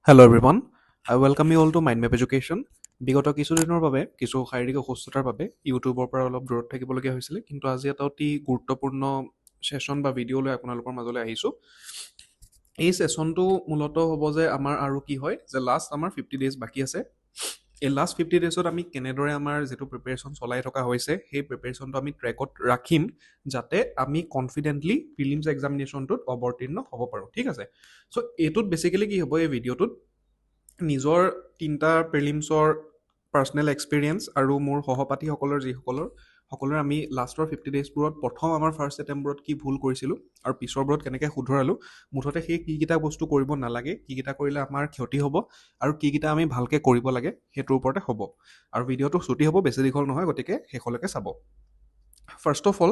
Hello' everyone, I welcome you all to Mind Map Education. বিগত কিছুদিনৰ বাবে কিছু শাৰীৰিক অসুস্থতাৰ বাবে ইউটিউবৰ পৰা অলপ দূৰত থাকিবলগীয়া হৈছিলে, কিন্তু আজি এটা অতি গুৰুত্বপূৰ্ণ ছেশ্যন বা ভিডিঅ' লৈ আপোনালোকৰ মাজলৈ আহিছোঁ। এই ছেশ্যনটো মূলত হ'ব যে আমাৰ আৰু কি হয় যে লাষ্ট আমাৰ 50 ডেইজ বাকী আছে। এই লাষ্ট 50 ডেইজত আমি কেনেদৰে আমাৰ যিটো প্ৰিপেৰেশ্যন চলাই থকা হৈছে সেই প্ৰিপেৰেশ্যনটো আমি ট্ৰেকত ৰাখিম, যাতে আমি কনফিডেণ্টলি প্ৰিলিমছ এক্সামিনেশ্যনটোত অৱতীৰ্ণ হ'ব পাৰোঁ। ঠিক আছে, চ' এইটোত বেচিকেলি কি হ'ব, এই ভিডিঅ'টোত নিজৰ তিনিটা প্ৰিলিমছৰ পাৰ্চনেল এক্সপিৰিয়েঞ্চ আৰু মোৰ সহপাঠীসকলৰ সকলোৰে আমি লাষ্টৰ 50 ডেইজবোৰত প্ৰথম আমাৰ ফাৰ্ষ্ট এটেম্পবোৰত কি ভুল কৰিছিলোঁ আৰু পিছৰবোৰত কেনেকৈ শুধৰালোঁ, মুঠতে সেই কিকেইটা বস্তু কৰিব নালাগে, কিকেইটা কৰিলে আমাৰ ক্ষতি হ'ব আৰু কিকেইটা আমি ভালকৈ কৰিব লাগে সেইটোৰ ওপৰতে হ'ব। আৰু ভিডিঅ'টো ছুটি হ'ব, বেছি দীঘল নহয়, গতিকে শেষলৈকে চাব। ফাৰ্ষ্ট অফ অল,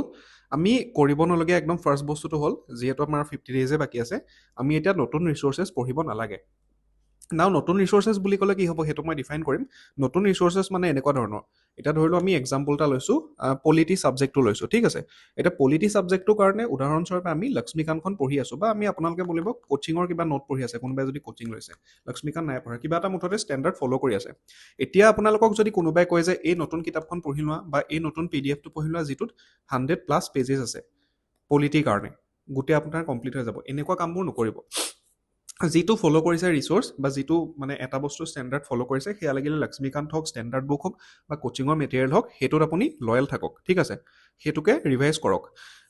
আমি কৰিব নলগীয়া একদম ফাৰ্ষ্ট বস্তুটো হ'ল, যিহেতু আমাৰ 50 ডেইজে বাকী আছে, আমি এতিয়া নতুন ৰিচোৰ্চেছ পঢ়িব নালাগে। নতুন ৰিচোৰ্চেছ বুলি ক'লে কি হ'ব সেইটো মই ডিফাইন কৰিম। নতুন ৰিচোৰ্চেছ মানে এনেকুৱা ধৰণৰ, এতিয়া ধৰি লওঁ আমি এক্সাম্পল এটা লৈছোঁ, পলিটি ছাবজেক্টটো লৈছোঁ। ঠিক আছে, এতিয়া পলিটি ছাবজেক্টটোৰ কাৰণে উদাহৰণস্বৰূপে আমি লক্ষ্মীকান্তখন পঢ়ি আছোঁ, বা আমি আপোনালোকে বুলিব কোচিঙৰ কিবা নোট পঢ়ি আছে, কোনোবাই যদি কোচিং লৈছে, লক্ষ্মীকান্ত নাই পঢ়া, কিবা এটা মুঠতে ষ্টেণ্ডাৰ্ড ফ'ল' কৰি আছে। এতিয়া আপোনালোকক যদি কোনোবাই কয় যে এই নতুন কিতাপখন পঢ়ি লোৱা বা এই নতুন PDF টো পঢ়ি লোৱা, যিটোত 100+ পেজেছ আছে পলিটিৰ কাৰণে, গোটেই আপোনাৰ কমপ্লিট হৈ যাব, এনেকুৱা কামবোৰ নকৰিব। যিটো ফ'ল' কৰিছে ৰিচোৰ্চ বা যিটো মানে এটা বস্তু ষ্টেণ্ডাৰ্ড ফ'ল' কৰিছে, সেয়া লাগিলে লক্ষ্মীকান্ত হওক, ষ্টেণ্ডাৰ্ড বুক হওক বা কোচিঙৰ মেটেৰিয়েল হওক, সেইটোত আপুনি লয়েল থাকক। ঠিক আছে, সেইটোকে ৰিভাইজ কৰক।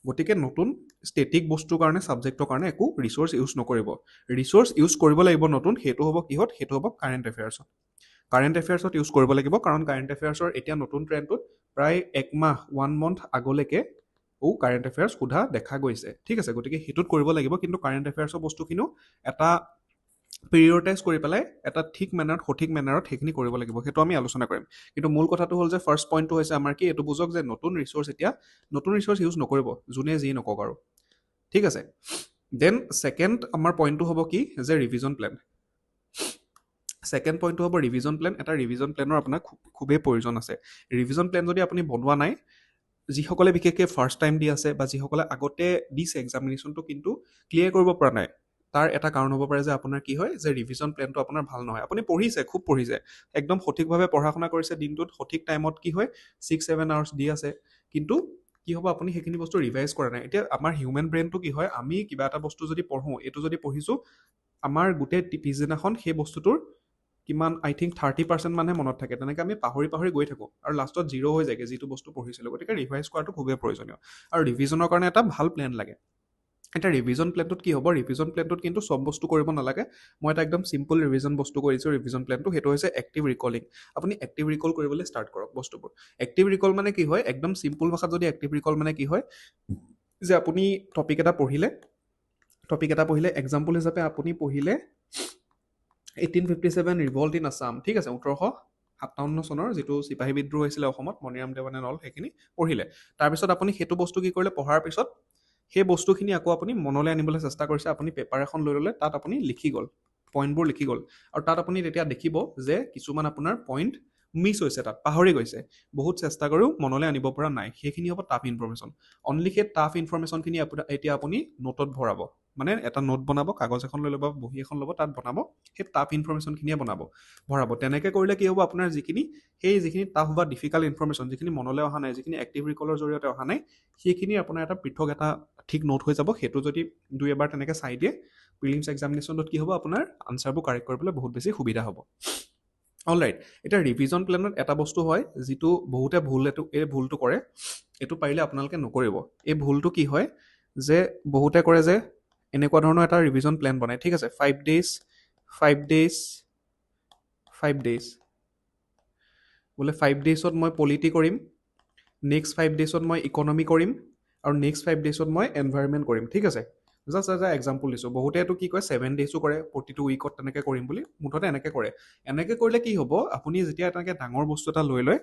গতিকে নতুন ষ্টেটিক বস্তুৰ কাৰণে, ছাবজেক্টৰ কাৰণে একো ৰিচোৰ্চ ইউজ নকৰিব। ৰিচোৰ্চ ইউজ কৰিব লাগিব নতুন, সেইটো হ'ব কিহত, সেইটো হ'ব কাৰেণ্ট এফেয়াৰ্ছত। কাৰেণ্ট এফেয়াৰ্ছত ইউজ কৰিব লাগিব, কাৰণ কাৰেণ্ট এফেয়াৰ্ছৰ এতিয়া নতুন ট্ৰেণ্ডটোত প্ৰায় 1 মান্থ আগলৈকে কাৰেণ্ট এফেয়াৰ্ছ সোধা দেখা গৈছে। ঠিক আছে, গতিকে সেইটোত কৰিব লাগিব, কিন্তু কাৰেণ্ট এফেয়াৰ্ছৰ বস্তুখিনিও এটা পিৰিয়ডাইজ কৰি পেলাই এটা সঠিক মেনাৰত সেইখিনি কৰিব লাগিব, সেইটো আমি আলোচনা কৰিম। কিন্তু মূল কথাটো হ'ল যে ফাৰ্ষ্ট পইণ্টটো হৈছে আমাৰ কি, এইটো বুজক যে নতুন ৰিচোৰ্চ ইউজ নকৰিব, যোনে যি নকওক আৰু। ঠিক আছে, দেন ছেকেণ্ড আমাৰ পইণ্টটো হ'ব কি, যে ৰিভিজন প্লেন। ছেকেণ্ড পইণ্টটো হ'ব ৰিভিজন প্লেন। এটা ৰিভিজন প্লেনৰ আপোনাৰ খুবেই প্ৰয়োজন আছে। ৰিভিজন প্লেন যদি আপুনি বনোৱা নাই, যিসকলে বিশেষকৈ ফাৰ্ষ্ট টাইম দি আছে বা যিসকলে আগতে দিছে এক্সামিনেশ্যনটো কিন্তু ক্লিয়াৰ কৰিব পৰা নাই, তাৰ এটা কাৰণ হ'ব পাৰে যে আপোনাৰ কি হয়, যে ৰিভিজন প্লেনটো আপোনাৰ ভাল নহয়। আপুনি পঢ়িছে, খুব পঢ়িছে, একদম সঠিকভাৱে পঢ়া শুনা কৰিছে, দিনটোত সঠিক টাইমত কি হয় 6-7 আৱাৰ্ছ দি আছে, কিন্তু কি হ'ব, আপুনি সেইখিনি বস্তু ৰিভাইজ কৰা নাই। এতিয়া আমাৰ হিউমেন ব্ৰেইনটো কি হয়, আমি কিবা এটা বস্তু যদি পঢ়োঁ, এইটো যদি পঢ়িছোঁ, আমাৰ গোটেই পিছদিনাখন সেই বস্তুটোৰ কিমান, আই থিংক 30% মানহে মনত থাকে, তেনেকৈ আমি পাহৰি গৈ থাকোঁ আৰু লাষ্টত 0 হৈ যায়গৈ যিটো বস্তু পঢ়িছিলোঁ। গতিকে ৰিভাইজ কৰাটো খুবেই প্ৰয়োজনীয়, আৰু ৰিভিজনৰ কাৰণে এটা ভাল প্লেন লাগে। এতিয়া ৰিভিজন প্লেনটোত কি হ'ব, ৰিভিজন প্লেনটোত কিন্তু চব বস্তু কৰিব নালাগে। মই এটা একদম চিম্পল ৰিভিজন বস্তু কৰিছোঁ ৰিভিজন প্লেনটো, সেইটো হৈছে এক্টিভ ৰিকলিং। আপুনি এক্টিভ ৰিকল কৰিবলৈ ষ্টাৰ্ট কৰক বস্তুবোৰ। এক্টিভ ৰিকল মানে কি হয়, একদম চিম্পল ভাষাত যদি এক্টিভ ৰিকল মানে কি হয়, যে আপুনি টপিক এটা পঢ়িলে, এক্সাম্পল হিচাপে আপুনি পঢ়িলে 1857 ৰিভল্ট ইন আছাম। ঠিক আছে, 1857 চনৰ যিটো চিপাহী বিদ্ৰোহ হৈছিলে অসমত, মণিৰাম দেৱানে নল, সেইখিনি পঢ়িলে। তাৰপিছত আপুনি সেইটো বস্তু কি কৰিলে, পঢ়াৰ পিছত সেই বস্তুখিনি আকৌ আপুনি মনলৈ আনিবলৈ চেষ্টা কৰিছে। আপুনি পেপাৰ এখন লৈ ল'লে, তাত আপুনি লিখি গ'ল, পইণ্টবোৰ লিখি গ'ল, আৰু তাত আপুনি তেতিয়া দেখিব যে কিছুমান আপোনাৰ পইণ্ট মিছ হৈছে, তাত পাহৰি গৈছে, বহুত চেষ্টা কৰিও মনলৈ আনিব পৰা নাই। সেইখিনি হ'ব টাফ ইনফৰমেশ্যন। অনলি সেই টাফ ইনফৰমেশ্যনখিনি এতিয়া আপুনি নোটত ভৰাব, মানে এটা নোট বনাব, কাগজ এখন লৈ ল'ব, বহী এখন ল'ব, তাত বনাব, সেই টাফ ইনফৰমেশ্যনখিনিয়ে ভৰাব। তেনেকৈ কৰিলে কি হ'ব, আপোনাৰ যিখিনি টাফ বা ডিফিকাল্ট ইনফৰমেশ্যন, যিখিনি মনলৈ অহা নাই, যিখিনি এক্টিভ ৰিকলৰ জৰিয়তে অহা নাই, সেইখিনি আপোনাৰ এটা পৃথক এটা ঠিক নোট হৈ যাব। সেইটো যদি দুই এবাৰ তেনেকৈ চাই দিয়ে, প্ৰিলিমছ এক্সামিনেশ্যনত কি হ'ব, আপোনাৰ আনচাৰবোৰ কাৰেক্ট কৰিবলৈ বহুত বেছি সুবিধা হ'ব। অলৰাইট, এতিয়া ৰিভিজন প্লেনত এটা বস্তু হয়, যিটো বহুতে এই ভুলটো কৰে, এইটো পাৰিলে আপোনালোকে নকৰিব। এই ভুলটো কি হয়, যে বহুতে কৰে যে এনেকুৱা ধৰণৰ এটা ৰিভিজন প্লেন বনায়। ঠিক আছে, 5 ডেইজ বোলে 5 ডেইজত মই পলিটি কৰিম, নেক্সট 5 ডেইজত মই ইকনমি কৰিম, আৰু নেক্সট 5 ডেইজত মই এনভাইৰনমেণ্ট কৰিম। ঠিক আছে, জাষ্ট এটা এক্সাম্পল দিছোঁ। বহুতে এইটো কি কয় 7 ডেইজো কৰে, প্ৰতিটো উইকত তেনেকৈ কৰিম বুলি, মুঠতে এনেকৈ কৰে। এনেকৈ কৰিলে কি হ'ব, আপুনি যেতিয়া তেনেকৈ ডাঙৰ বস্তু এটা লৈ লয়,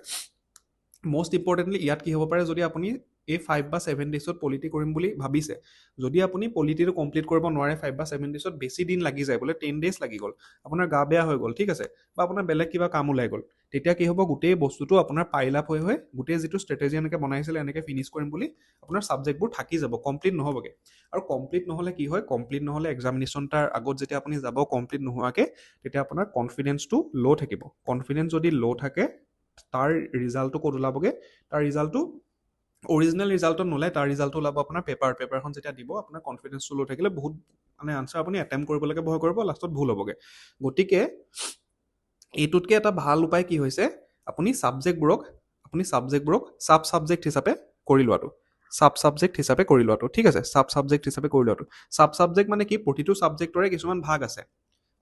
মষ্ট ইম্পৰ্টেণ্টলি ইয়াত কি হ'ব পাৰে, যদি আপুনি এই 5 বা 7 ডেজত পলিটি কৰিম বুলি ভাবিছে, যদি আপুনি পলিটিটো কমপ্লিট কৰিব নোৱাৰে 5 বা 7 ডেজত, বেছি দিন লাগি যায়, বোলে 10 ডেজ লাগি গ'ল, আপোনাৰ গা বেয়া হৈ গ'ল, ঠিক আছে, বা আপোনাৰ বেলেগ কিবা কাম ওলাই গ'ল, তেতিয়া কি হ'ব, গোটেই বস্তুটো আপোনাৰ পাইল আপ হৈ গোটেই যিটো ষ্ট্ৰেটেজি এনেকৈ বনাইছিলে এনেকৈ ফিনিছ কৰিম বুলি আপোনাৰ ছাবজেক্টবোৰ থাকি যাব, কমপ্লিট নহ'বগৈ। আৰু কমপ্লিট নহ'লে কি হয়, কমপ্লিট নহ'লে এক্সামিনেশ্যন তাৰ আগত যেতিয়া আপুনি যাব কমপ্লিট নোহোৱাকৈ, তেতিয়া আপোনাৰ কনফিডেন্সটো ল' থাকিব। কনফিডেন্স যদি ল' থাকে, তাৰ ৰিজাল্টটো ক'ত ওলাবগৈ, তাৰ ৰিজাল্টটো অৰিজিনেল ৰিজাল্টত নোলায়, তাৰ ৰিজাল্টটো ওলাব আপোনাৰ পেপাৰখন যেতিয়া দিব, আপোনাৰ কনফিডেন্সটো ল' থাকিলে বহুত মানে আনচাৰ আপুনি এটেম্প কৰিবলৈকে ভয় কৰিব, লাষ্টত ভুল হ'বগৈ। গতিকে এইটোতকৈ এটা ভাল উপায় কি হৈছে, আপুনি ছাবজেক্টবোৰক ছাব ছাবজেক্ট হিচাপে কৰি লোৱাটো, ঠিক আছে, ছাব ছাবজেক্ট হিচাপে কৰি লোৱাটো। ছাব ছাবজেক্ট মানে কি, প্ৰতিটো ছাবজেক্টৰে কিছুমান ভাগ আছে,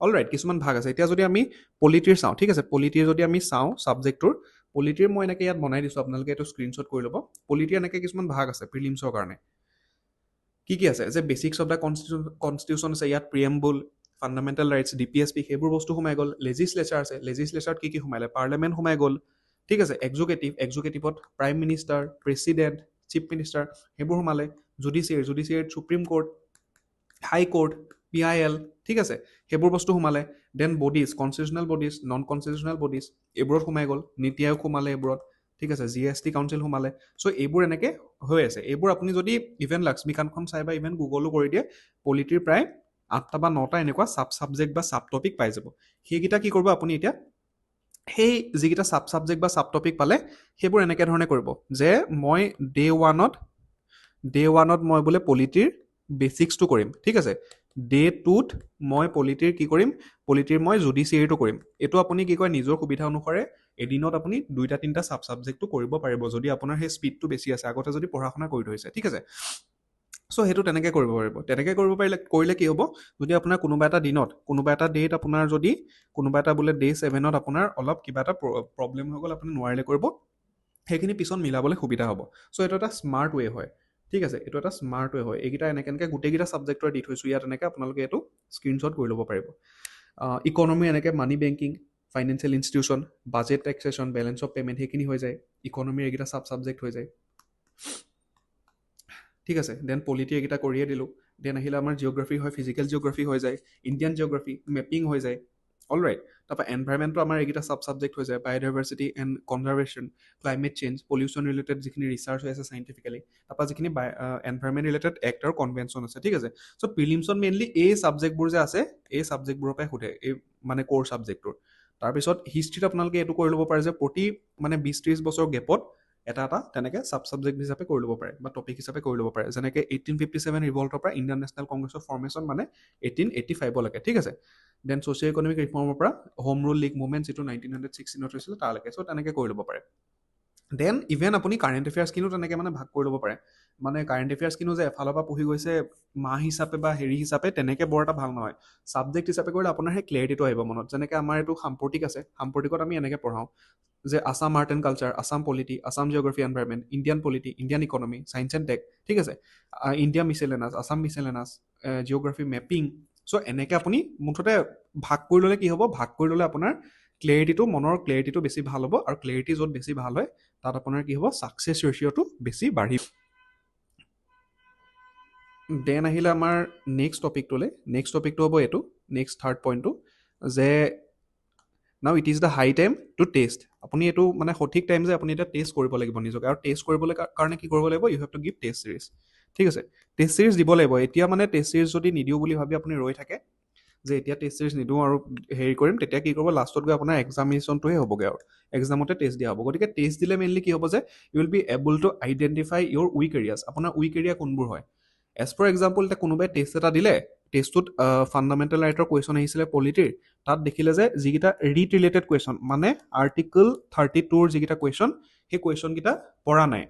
অলৰাইট, কিছুমান ভাগ আছে। এতিয়া যদি আমি পলিটিৰ চাওঁ, ঠিক আছে, পলিটিৰ যদি আমি চাওঁ ছাবজেক্টটোৰ, পলিটিৰ মই এনেকৈ ইয়াত বনাই দিছোঁ, আপোনালোকে এইটো স্ক্ৰীনশ্বট কৰি ল'ব। পলিটিৰ এনেকৈ কিছুমান ভাগ আছে প্ৰিলিমছৰ কাৰণে। কি কি আছে, যে বেচিক্স অফ দ্য কনষ্টিটিউশ্যন আছে, ইয়াত প্ৰিএম্বুল, ফাণ্ডামেণ্টেল ৰাইটছ, DPSP, সেইবোৰ বস্তু সোমাই গ'ল। লেজিছলেচাৰ আছে, লেজিছলেচাৰত কি সোমালে, পাৰ্লিয়ামেণ্ট সোমাই গ'ল, ঠিক আছে। এক্সিকিউটিভত prime minister, president, chief minister, সেইবোৰ সোমালে। জুডিচিয়েৰীত supreme court, high court, PIL, ঠিক আছে, সেইবোৰ বস্তু সোমালে। Then bodies, constitutional bodies, non constitutional bodies, এইবোৰত সোমাই গ'ল। নীতি আয়োগ সোমালে এইবোৰত, ঠিক আছে, GST কাউন্সিল সোমালে। চ' এইবোৰ এনেকৈ হৈ আছে। এইবোৰ আপুনি যদি ইভেন লক্ষ্মীকান্তখন চাই বা ইভেন গুগলো কৰি দিয়ে, পলিটিৰ প্ৰায় 8টা বা 9টা এনেকুৱা ছাব ছাবজেক্ট বা ছাব টপিক পাই যাব। সেইকেইটা কি কৰিব আপুনি এতিয়া, সেই যিকেইটা ছাব ছাবজেক্ট বা ছাব টপিক পালে, সেইবোৰ এনেকৈ ধৰণে কৰিব, যে মই ডে ওৱানত মই বোলে পলিটিৰ বেচিক্সটো কৰিম, ঠিক আছে। ডে 2ত মই পলিটিৰ কি কৰিম, পলিটিৰ মই জুডিচিয়েৰীটো কৰিম। এইটো আপুনি কি কয়, নিজৰ সুবিধা অনুসাৰে এদিনত আপুনি 2টা 3টা ছাব ছাবজেক্টটো কৰিব পাৰিব, যদি আপোনাৰ সেই স্পীডটো বেছি আছে, আগতে যদি পঢ়া শুনা কৰি থৈছে, ঠিক আছে। চ' সেইটো তেনেকৈ কৰিব পাৰিব। তেনেকৈ কৰিব কৰিলে কি হ'ব, যদি আপোনাৰ কোনোবা এটা দিনত, কোনোবা এটা ডেত আপোনাৰ যদি, কোনোবা এটা বোলে ডে 7ত আপোনাৰ অলপ কিবা এটা প্ৰব্লেম হৈ গ'ল, আপুনি নোৱাৰিলে কৰিব, সেইখিনি পিছত মিলাবলৈ সুবিধা হ'ব। চ' এইটো এটা স্মাৰ্ট ৱে হয়, ঠিক আছে, এইটো এটা স্মাৰ্ট ৱে হয়। এইকেইটা এনেকৈ গোটেইকেইটা ছাবজেক্টৰ দি থৈছোঁ ইয়াত, এনেকৈ আপোনালোকে এইটো স্ক্ৰীনশ্বট কৰি ল'ব পাৰিব। ইকনমি এনেকৈ money banking, financial institution, budget, taxation, balance of payment, সেইখিনি হৈ যায়। ইকনমিৰ এইকেইটা ছাব ছাবজেক্ট হৈ যায়, ঠিক আছে। দেন পলিটি এইকেইটা কৰিয়ে দিলোঁ। দেন আহিলে আমাৰ জিঅ'গ্ৰাফী হয়, ফিজিকেল জিঅ'গ্ৰাফী হৈ যায়, ইণ্ডিয়ান জিঅ'গ্ৰাফী, মেপিং হৈ যায়, অলৰাইট। তাৰপৰা এনভাইৰমেণ্টটো আমাৰ এইকেইটা ছাব ছাবজেক্ট হৈ যায়, biodiversity and conservation, climate change, pollution related যিখিনি ৰিচাৰ্চ হৈ আছে চাইণ্টিফিকেলি, তাৰপৰা যিখিনি এনভাইৰমেণ্ট ৰিলেটেড এক্ট আৰু কনভেনশ্যন আছে, ঠিক আছে। চ' প্ৰিলিমছত মেইনলি এই ছাবজেক্টবোৰ যে আছে, এই ছাবজেক্টবোৰৰ পৰাই সোধে, এই মানে ক'ৰ ছাবজেক্টটোৰ। তাৰপিছত হিষ্ট্ৰীত আপোনালোকে এইটো কৰি ল'ব পাৰে যে প্ৰতি মানে 20-30 বছৰ গেপত এটা তেনেকৈ ছাব ছাবজেক্ট হিচাপে কৰি ল'ব পাৰে, বা টপিক হিচাপে কৰি ল'ব পাৰে। যেনেকৈ 1857 ৰিভল্টৰ পৰা ইণ্ডিয়ান নেশ্যনেল কংগ্ৰেছৰ ফৰ্মেশ্যন মানে 1885লৈকে, ঠিক আছে। দেন ছ'চিঅ' ইকনমিক ৰিফৰ্মৰ পৰা হোম ৰুল লীগ মুভমেণ্ট, যিটো 1916ত হৈছিলে, তালৈকে। চ' তেনেকৈ কৰি ল'ব পাৰে। দেন ইভেন আপুনি কাৰেণ্ট এফেয়াৰ্ছখিনিও তেনেকৈ মানে ভাগ কৰি ল'ব পাৰে। মানে কাৰেণ্ট এফেয়াৰ্ছখিনিও যে এফালৰ পৰা পঢ়ি গৈছে মাহ হিচাপে বা হেৰি হিচাপে, তেনেকৈ বৰ এটা ভাল নহয়। ছাবজেক্ট হিচাপে কৰিলে আপোনাৰ সেই ক্লেৰিটিটো আহিব মনত। যেনেকৈ আমাৰ এইটো সাম্প্ৰতিক আছে, সাম্প্ৰতিকত আমি এনেকৈ পঢ়াওঁ যে Assam art and culture, Assam polity, Assam geography environment, Indian polity, Indian economy, science and tech, ঠিক আছে, India miscellaneous, Assam miscellaneous, geography, mapping. So' এনেকৈ আপুনি মুঠতে ভাগ কৰি ল'লে কি হ'ব, ভাগ কৰি ল'লে আপোনাৰ মনৰ ক্লেৰিটিটো বেছি ভাল হ'ব। আৰু ক্লেৰিটি য'ত বেছি ভাল হয়, তাত আপোনাৰ কি হ'ব, ছাকচেছ ৰেচিঅ'টো বেছি বাঢ়িব। দেন আহিলে আমাৰ নেক্সট টপিকটো হ'ব এইটো, নেক্সট থাৰ্ড পইণ্টটো, যে now it is the high time to test. আপুনি এইটো মানে সঠিক টাইম যে আপুনি এতিয়া টেষ্ট কৰিব লাগিব নিজকে। আৰু টেষ্ট কৰিবলৈ কাৰণে কি কৰিব লাগিব, you have to give test series, ঠিক আছে। টেষ্ট ছিৰিজ দিব লাগিব। এতিয়া মানে টেষ্ট ছিৰিজ যদি নিদিওঁ বুলি ভাবি আপুনি ৰৈ থাকে, যে এতিয়া টেষ্ট ছিৰিজ নিদিওঁ আৰু হেৰি কৰিম, তেতিয়া কি কৰিব, লাষ্টত গৈ আপোনাৰ এক্সামিনেশ্যনটোহে হ'বগৈ, আৰু এক্সামতে টেষ্ট দিয়া হ'ব। গতিকে টেষ্ট দিলে মেইনলি কি হ'ব, যে you will be able to identify your weak areas. আপোনাৰ উইক এৰিয়া কোনবোৰ হয়। এজ ফৰ এক্সাম্পল, এতিয়া কোনোবাই টেষ্ট এটা দিলে, টেষ্টটোত ফাণ্ডামেণ্টেল ৰাইটৰ কুৱেশ্যন আহিছিলে পলিটিৰ, তাত দেখিলে যে যিকেইটা ৰিট ৰিলেটেড কুৱেশ্যন, মানে আৰ্টিকল 32ৰ যিকেইটা কুৱেশ্যন, সেই কুৱেশ্যনকেইটা পৰা নাই।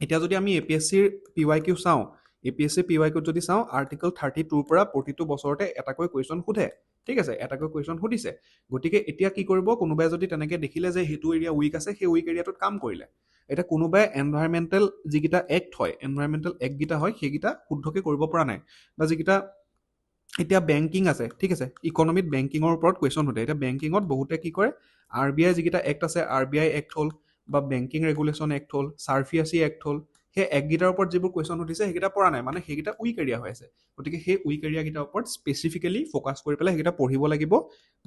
এতিয়া যদি আমি APSCৰ PYQ চাওঁ, APSC PYQত যদি চাওঁ, আৰ্টিকল 32ৰ পৰা প্ৰতিটো বছৰতে এটাকৈ কুৱেশ্যন সোধে, ঠিক আছে, এটাকৈ কুৱেশ্যন সুধিছে। গতিকে এতিয়া কি কৰিব, কোনোবাই যদি তেনেকৈ দেখিলে যে সেইটো এৰিয়া উইক আছে, সেই উইক এৰিয়াটোত কাম কৰিলে। এতিয়া কোনোবাই এনভাইৰমেণ্টেল যিকেইটা এক্ট হয়, এনভাইৰমেণ্টেল এক্টকেইটা হয়, সেইকেইটা শুদ্ধকৈ কৰিব পৰা নাই, বা যিকেইটা এতিয়া বেংকিং আছে, ঠিক আছে, ইকনমিত বেংকিঙৰ ওপৰত কুৱেশ্যন সোধে। এতিয়া বেংকিঙত বহুতে কি কৰে, RBI যিকেইটা এক্ট আছে, RBI এক্ট হ'ল, বা বেংকিং ৰেগুলেশ্যন এক্ট হ'ল, চাৰ্ফিয়াচি এক্ট হ'ল, সেই একগিটাৰ ওপৰত যিবোৰ কুৱেশ্যন সুধিছে সেইকেইটা পৰা নাই, মানে সেইকেইটা উইক এৰিয়া হৈ আছে। গতিকে সেই উইক এৰিয়াকেইটাৰ ওপৰত স্পেচিফিকেলি ফ'কাছ কৰি পেলাই সেইকেইটা পঢ়িব লাগিব,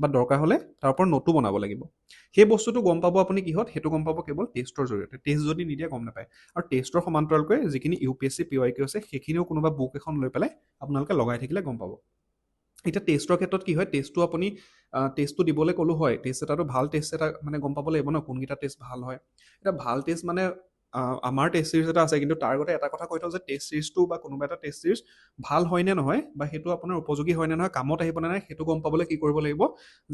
বা দৰকাৰ হ'লে তাৰ ওপৰত নোটো বনাব লাগিব। সেই বস্তুটো গম পাব আপুনি কিহত, সেইটো গম পাব কেৱল টেষ্টৰ জৰিয়তে। টেষ্ট যদি নিদিয়ে গম নাপায়। আৰু টেষ্টৰ সমান্তৰালকৈ যিখিনি UPSC PYQ আছে সেইখিনিও কোনোবা বুক এখন লৈ পেলাই আপোনালোকে লগাই থাকিলে গম পাব। এতিয়া টেষ্টৰ ক্ষেত্ৰত কি হয়, টেষ্টটো আপুনি টেষ্টটো দিবলৈ ক'লো হয়, টেষ্ট এটাটো ভাল টেষ্ট এটা মানে গম পাব লাগিব ন কোনকেইটা টেষ্ট ভাল হয়। এতিয়া ভাল টেষ্ট মানে আমাৰ টেষ্ট চিৰিজ এটা আছে, কিন্তু তাৰ আগতে এটা কথা কৈ থওঁ যে টেষ্ট চিৰিজটো বা কোনোবা এটা টেষ্ট চিৰিজ ভাল হয় নে নহয়, বা সেইটো আপোনাৰ উপযোগী হয় নে নহয়, কামত আহিব নে নাই, সেইটো গম পাবলৈ কি কৰিব লাগিব,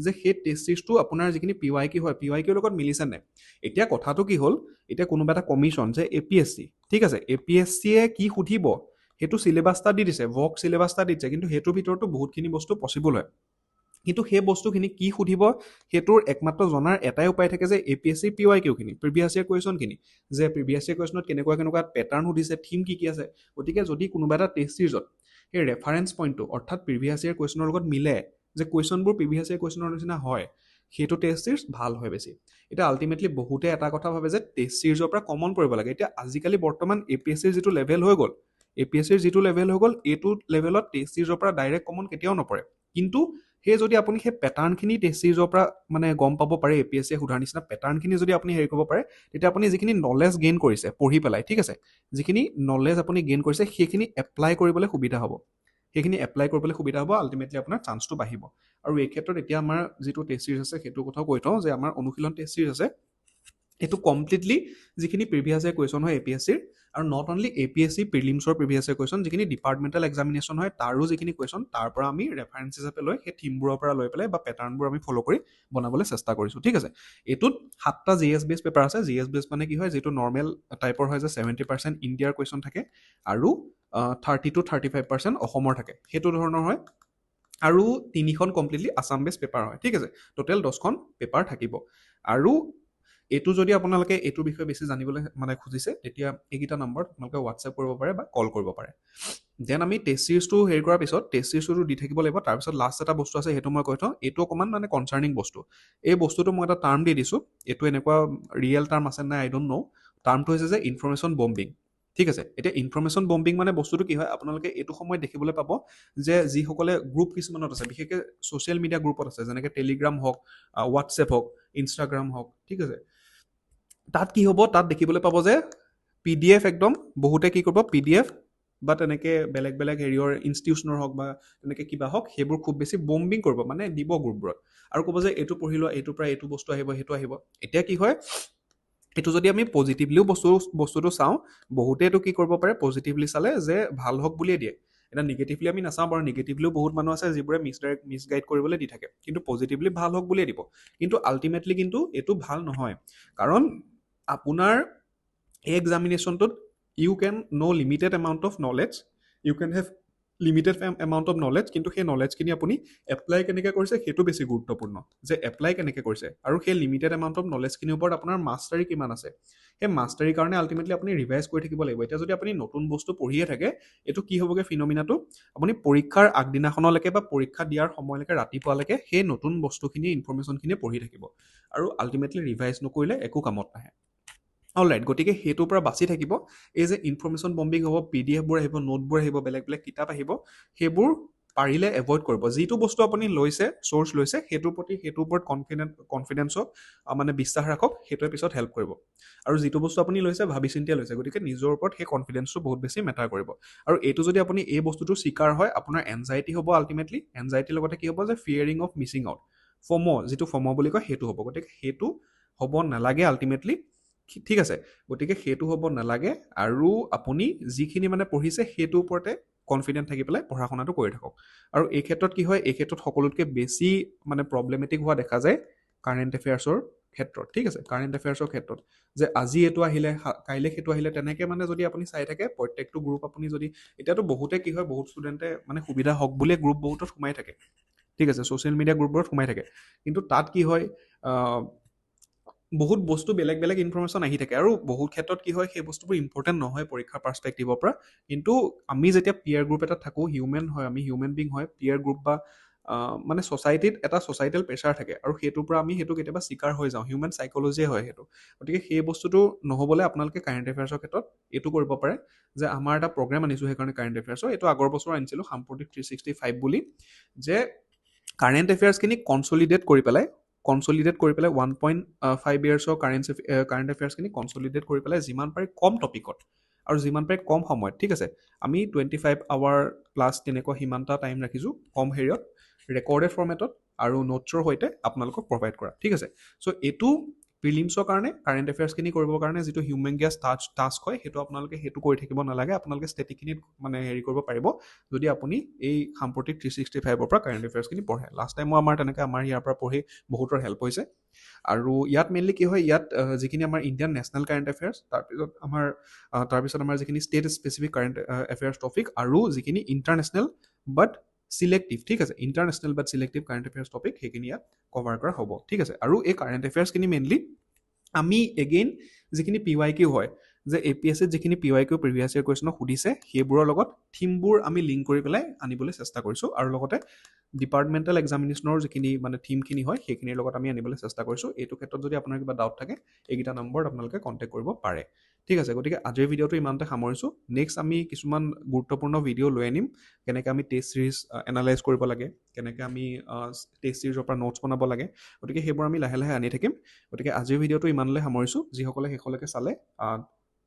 যে সেই টেষ্ট চিৰিজটো আপোনাৰ যিখিনি PYQ হয় PYQৰ লগত মিলিছে নে। এতিয়া কথাটো কি হ'ল, এতিয়া কোনোবা এটা কমিশ্যন যে APSC, ঠিক আছে, APSCয়ে কি সুধিব সেইটো চিলেবাছ এটা দি দিছে, ভক চিলেবাছ এটা দি দিছে, কিন্তু সেইটোৰ ভিতৰতো বহুতখিনি বস্তু পচিবল হয়। কিন্তু সেই বস্তুখিনি কি সুধিব সেইটোৰ একমাত্ৰ জনাৰ এটাই উপায় থাকে, যে APSC PYQ খিনি, প্ৰিভিয়াছ ইয়াৰ কুৱেশ্যনখিনি, যে প্ৰিভিয়াছ ইয়াৰ কুৱেশ্যনত কেনেকুৱা কেনেকুৱা পেটাৰ্ণ সুধিছে, থিম কি আছে। গতিকে যদি কোনোবা এটা টেষ্ট চিৰিজত সেই ৰেফাৰেঞ্চ পইণ্টটো অৰ্থাৎ প্ৰিভিয়াছ ইয়াৰ কুৱেশ্যনৰ লগত মিলে, যে কুৱেশ্যনবোৰ প্ৰিভিয়াছ ইয়াৰ কুৱেশ্যনৰ নিচিনা হয়, সেইটো টেষ্ট চিৰিজ ভাল হয় বেছি। এতিয়া আল্টিমেটলি বহুতে এটা কথা ভাবে যে টেষ্ট চিৰিজৰ পৰা কমন পৰিব লাগে। এতিয়া আজিকালি বৰ্তমান APSCৰ যিটো লেভেল হৈ গ'ল, APSCৰ যিটো লেভেল হৈ গ'ল, এইটো লেভেলত টেষ্ট চিৰিজৰ পৰা ডাইৰেক্ট কমন কেতিয়াও নপৰে। কিন্তু সেই যদি আপুনি সেই পেটাৰ্ণখিনি টেষ্ট চিৰিজৰ পৰা মানে গম পাব পাৰে, APSCয়ে সোধাৰ নিচিনা পেটাৰ্ণখিনি যদি আপুনি হেৰি কৰিব পাৰে, তেতিয়া আপুনি যিখিনি নলেজ গেইন কৰিছে পঢ়ি পেলাই, ঠিক আছে, যিখিনি নলেজ আপুনি গেইন কৰিছে সেইখিনি এপ্লাই কৰিবলৈ সুবিধা হ'ব। সেইখিনি এপ্লাই কৰিবলৈ সুবিধা হ'ব, আল্টিমেটলি আপোনাৰ চান্সটো বাঢ়িব। আৰু এই ক্ষেত্ৰত এতিয়া আমাৰ যিটো টেষ্ট চিৰিজ আছে সেইটো কথাও কৈ থওঁ, যে আমাৰ অনুশীলন টেষ্ট চিৰিজ আছে, এইটো কমপ্লিটলি যিখিনি প্ৰিভিয়াছ ইয়াৰ কুৱেশ্যন হয় APSCৰ, আৰু নট অনলি APSC প্ৰিলিমছৰ প্ৰিভিয়াছ ইয়াৰ কুৱেশ্যন, যিখিনি ডিপাৰ্টমেণ্টেল এক্সামিনেশ্যন হয় তাৰো যিখিনি কুৱেশ্যন, তাৰ পৰা আমি ৰেফাৰেঞ্চ হিচাপে লৈ সেই থিমবোৰৰ পৰা লৈ পেলাই বা পেটাৰ্ণবোৰ আমি ফ'ল' কৰি বনাবলৈ চেষ্টা কৰিছোঁ, ঠিক আছে। এইটোত 7টা GS বেছ পেপাৰ আছে। GS বেছ মানে কি হয়, যিটো নৰ্মেল টাইপৰ হয়, যে 70% ইণ্ডিয়াৰ কুৱেশ্যন থাকে আৰু 30 to 35% অসমৰ থাকে, সেইটো ধৰণৰ হয়। আৰু 3খন কমপ্লিটলি আছাম বেছ পেপাৰ হয়, ঠিক আছে। টোটেল 10খন পেপাৰ থাকিব। আৰু এইটো যদি আপোনালোকে এইটোৰ বিষয়ে বেছি জানিবলৈ মানে খুজিছে, তেতিয়া এইকেইটা নম্বৰত আপোনালোকে হোৱাটছএপ কৰিব পাৰে বা কল কৰিব পাৰে। দেন আমি টেষ্ট চিৰিজটো হেৰি কৰাৰ পিছত টেষ্ট চিৰিজটো দি থাকিব লাগিব। তাৰপিছত লাষ্ট এটা বস্তু আছে, সেইটো মই কৈ থওঁ, এইটো অকণমান মানে কনচাৰ্নিং বস্তু। এই বস্তুটো মই এটা টাৰ্ম দি দিছোঁ, এইটো এনেকুৱা ৰিয়েল টাৰ্ম আছে নাই আই ডোণ্ট ন'। টাৰ্মটো হৈছে যে ইনফৰমেশ্যন বম্বিং, ঠিক আছে। এতিয়া ইনফৰমেশ্যন বম্বিং মানে বস্তুটো কি হয়, আপোনালোকে এইটো সময়ত দেখিবলৈ পাব যে যিসকলে গ্ৰুপ কিছুমানত আছে, বিশেষকৈ ছ'চিয়েল মিডিয়া গ্ৰুপত আছে, যেনেকৈ টেলিগ্ৰাম হওক, হোৱাটছএপ হওক, ইনষ্টাগ্ৰাম হওক, ঠিক আছে, তাত কি হ'ব, তাত দেখিবলৈ পাব যে PDF একদম বহুতে কি কৰিব, PDF বা তেনেকৈ বেলেগ বেলেগ হেৰিয়ৰ ইনষ্টিটিউচনৰ হওক বা তেনেকৈ কিবা হওক, সেইবোৰ খুব বেছি বম্বিং কৰিব, মানে দিব গ্ৰুপবোৰত, আৰু ক'ব যে এইটো পঢ়ি লোৱা, এইটোৰ পৰা এইটো বস্তু আহিব, সেইটো আহিব। এতিয়া কি হয়, এইটো যদি আমি পজিটিভলিও বস্তুটো চাওঁ, বহুতে এইটো কি কৰিব পাৰে, পজিটিভলি চালে যে ভাল হওক বুলিয়ে দিয়ে। এতিয়া নিগেটিভলি আমি নাচাওঁ বাৰু, নিগেটিভলিও বহুত মানুহ আছে যিবোৰে মিছগাইড কৰিবলৈ দি থাকে, কিন্তু পজিটিভলি ভাল হওক বুলিয়ে দিব। কিন্তু আল্টিমেটলি কিন্তু এইটো ভাল নহয়, কাৰণ আপোনাৰ এই এক্সামিনেশ্যনটোত you can know' limited amount of knowledge, you can have limited amount of knowledge, কিন্তু সেই নলেজখিনি আপুনি এপ্লাই কেনেকৈ কৰিছে সেইটো বেছি গুৰুত্বপূৰ্ণ, যে এপ্লাই কেনেকৈ কৰিছে, আৰু সেই লিমিটেড এমাউণ্ট অফ নলেজখিনিৰ ওপৰত আপোনাৰ মাষ্টাৰী কিমান আছে। সেই মাষ্টাৰীৰ কাৰণে আল্টিমেটলি আপুনি ৰিভাইজ কৰি থাকিব লাগিব। এতিয়া যদি আপুনি নতুন বস্তু পঢ়িয়ে থাকে, এইটো কি হ'বগৈ ফিনমিনাটো, আপুনি পৰীক্ষাৰ আগদিনাখনলৈকে বা পৰীক্ষা দিয়াৰ সময়লৈকে ৰাতিপুৱালৈকে সেই নতুন বস্তুখিনি ইনফৰমেশ্যনখিনিয়ে পঢ়ি থাকিব, আৰু আল্টিমেটলি ৰিভাইজ নকৰিলে একো কামত নাহে। অলৰাইট, গতিকে সেইটোৰ পৰা বাচি থাকিব। এই যে ইনফৰমেশ্যন বম্বিং হ'ব, PDFবোৰ আহিব, নোটবোৰ আহিব, বেলেগ বেলেগ কিতাপ আহিব, সেইবোৰ পাৰিলে এভইড কৰিব। যিটো বস্তু আপুনি লৈছে, চ'ৰ্চ লৈছে, সেইটোৰ ওপৰত কনফিডেঞ্চক মানে বিশ্বাস ৰাখক, সেইটোৱে পিছত হেল্প কৰিব। আৰু যিটো বস্তু আপুনি লৈছে ভাবি চিন্তিয়ে লৈছে, গতিকে নিজৰ ওপৰত সেই কনফিডেঞ্চটো বহুত বেছি মেটাৰ কৰিব। আৰু এইটো যদি আপুনি এই বস্তুটো স্বীকাৰ হয়, আপোনাৰ এনজাইটি হ'ব, আল্টিমেটলি এনজাইটিৰ লগতে কি হ'ব, যে ফিয়াৰিং অফ মিছিং আউট, ফমো, যিটো ফমো বুলি কয়, সেইটো হ'ব। গতিকে সেইটো হ'ব নালাগে আল্টিমেটলি, ঠিক আছে। গতিকে সেইটো হ'ব নালাগে, আৰু আপুনি যিখিনি মানে পঢ়িছে সেইটোৰ ওপৰতে কনফিডেণ্ট থাকি পেলাই পঢ়া শুনাটো কৰি থাকক। আৰু এই ক্ষেত্ৰত কি হয়, এই ক্ষেত্ৰত সকলোতকৈ বেছি মানে প্ৰব্লেমেটিক হোৱা দেখা যায় কাৰেণ্ট এফেয়াৰ্ছৰ ক্ষেত্ৰত, ঠিক আছে। কাৰেণ্ট এফেয়াৰ্ছৰ ক্ষেত্ৰত যে আজি এইটো আহিলে, কাইলৈ সেইটো আহিলে, তেনেকৈ মানে যদি আপুনি চাই থাকে, প্ৰত্যেকটো গ্ৰুপ আপুনি যদি, এতিয়াতো বহুতে কি হয়, বহুত ষ্টুডেণ্টে মানে সুবিধা হওক বুলিয়ে গ্ৰুপ বহুতত সোমাই থাকে, ঠিক আছে, ছ'চিয়েল মিডিয়া গ্ৰুপবোৰত সোমাই থাকে। কিন্তু তাত কি হয়, বহুত বস্তু বেলেগ বেলেগ ইনফৰমেশ্যন আহি থাকে, আৰু বহুত ক্ষেত্ৰত কি হয়, সেই বস্তুবোৰ ইম্পৰ্টেণ্ট নহয় পৰীক্ষাৰ পাৰ্চপেক্টিভৰ পৰা। কিন্তু আমি যেতিয়া পিয়াৰ গ্ৰুপ এটাত থাকোঁ, হিউমেন হয়, আমি হিউমেন বিং হয়, পিয়াৰ গ্ৰুপ বা মানে ছ'চাইটিত এটা ছ'চাইটেল প্ৰেছাৰ থাকে আৰু সেইটোৰ পৰা আমি সেইটো কেতিয়াবা চিকাৰ হৈ যাওঁ, হিউমেন চাইক'লজিয়ে হয় সেইটো। গতিকে সেই বস্তুটো নহ'বলৈ আপোনালোকে কাৰেণ্ট এফেয়াৰ্ছৰ ক্ষেত্ৰত এইটো কৰিব পাৰে যে আমাৰ এটা প্ৰগ্ৰেম আনিছোঁ সেইকাৰণে কাৰেণ্ট এফেয়াৰ্ছৰ, এইটো আগৰ বছৰ আনিছিলোঁ সাম্প্ৰতিক 365 বুলি, যে কাৰেণ্ট এফেয়াৰ্ছখিনি কনচলিডেট কৰি পেলাই 1.5 ইয়াৰ্ছৰ কাৰেণ্ট এফেয়াৰ্ছখিনি কনচলিডেট কৰি পেলাই যিমান পাৰি কম টপিকত আৰু যিমান পাৰি কম সময়ত, ঠিক আছে, আমি 25 আৱাৰ প্লাছ তেনেকুৱা সিমানটা টাইম ৰাখিছোঁ কম হেৰিয়ত, ৰেকৰ্ডেড ফৰ্মেটত আৰু নোটছৰ সৈতে আপোনালোকক প্ৰভাইড কৰা, ঠিক আছে। চ' এইটো প্ৰিলিমছৰ কাৰণে কাৰেণ্ট এফেয়াৰ্ছখিনি কৰিবৰ কাৰণে যিটো হিউমেংগিয়াছ টাস্ক হয় সেইটো আপোনালোকে সেইটো কৰি থাকিব নালাগে, আপোনালোকে ষ্টেটিকখিনিত মানে হেৰি কৰিব পাৰিব যদি আপুনি এই সাম্প্ৰতিক 365ৰ পৰা কাৰেণ্ট এফেয়াৰ্ছখিনি পঢ়ে। লাষ্ট টাইমো আমাৰ তেনেকৈ আমাৰ ইয়াৰ পৰা পঢ়ি বহুতৰ হেল্প হৈছে। আৰু ইয়াত মেইনলি কি হয়, ইয়াত যিখিনি আমাৰ ইণ্ডিয়ান নেশ্যনেল কাৰেণ্ট এফেয়াৰ্ছ, তাৰপিছত আমাৰ যিখিনি state specific current affairs topic আৰু যিখিনি ইণ্টাৰনেশ্যনেল বাট চিলেক্টিভ, ঠিক আছে, ইণ্টাৰনেশ্যনেল বাট চিলেক্টিভ কাৰেণ্ট এফেয়াৰ্ছ টপিক সেইখিনি ইয়াত কভাৰ কৰা হ'ব, ঠিক আছে। আৰু এই কাৰেণ্ট এফেয়াৰ্ছখিনি মেইনলি আমি এগেইন যিখিনি PYQ হয়, যে APSCত যিখিনি PYQ প্ৰিভিয়াছ ইয়েৰ কুৱেশ্যনক সুধিছে সেইবোৰৰ লগত থিমবোৰ আমি লিংক কৰি পেলাই আনিবলৈ চেষ্টা কৰিছোঁ, আৰু লগতে ডিপাৰ্টমেণ্টেল এক্সামিনেশ্যনৰ যিখিনি মানে থিমখিনি হয় সেইখিনিৰ লগত আমি আনিবলৈ চেষ্টা কৰিছোঁ। এইটো ক্ষেত্ৰত যদি আপোনাৰ কিবা ডাউট থাকে এইকেইটা নম্বৰত আপোনালোকে কণ্টেক্ট কৰিব পাৰে, ঠিক আছে। গতিকে আজিৰ ভিডিঅ'টো ইমানতে সামৰিছোঁ। নেক্সট আমি কিছুমান গুৰুত্বপূৰ্ণ ভিডিঅ' লৈ আনিম, কেনেকৈ আমি টেষ্ট চিৰিজ এনালাইজ কৰিব লাগে, কেনেকৈ আমি টেষ্ট চিৰিজৰ পৰা নোটছ বনাব লাগে, গতিকে সেইবোৰ আমি লাহে লাহে আনি থাকিম। গতিকে আজিৰ ভিডিঅ'টো ইমানলৈ সামৰিছোঁ, যিসকলে শেষলৈকে চালে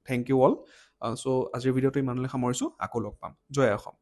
থেংক ইউ অল। চ' আজিৰ ভিডিঅ'টো ইমানলৈ সামৰিছোঁ, আকৌ লগ পাম। জয় অসম।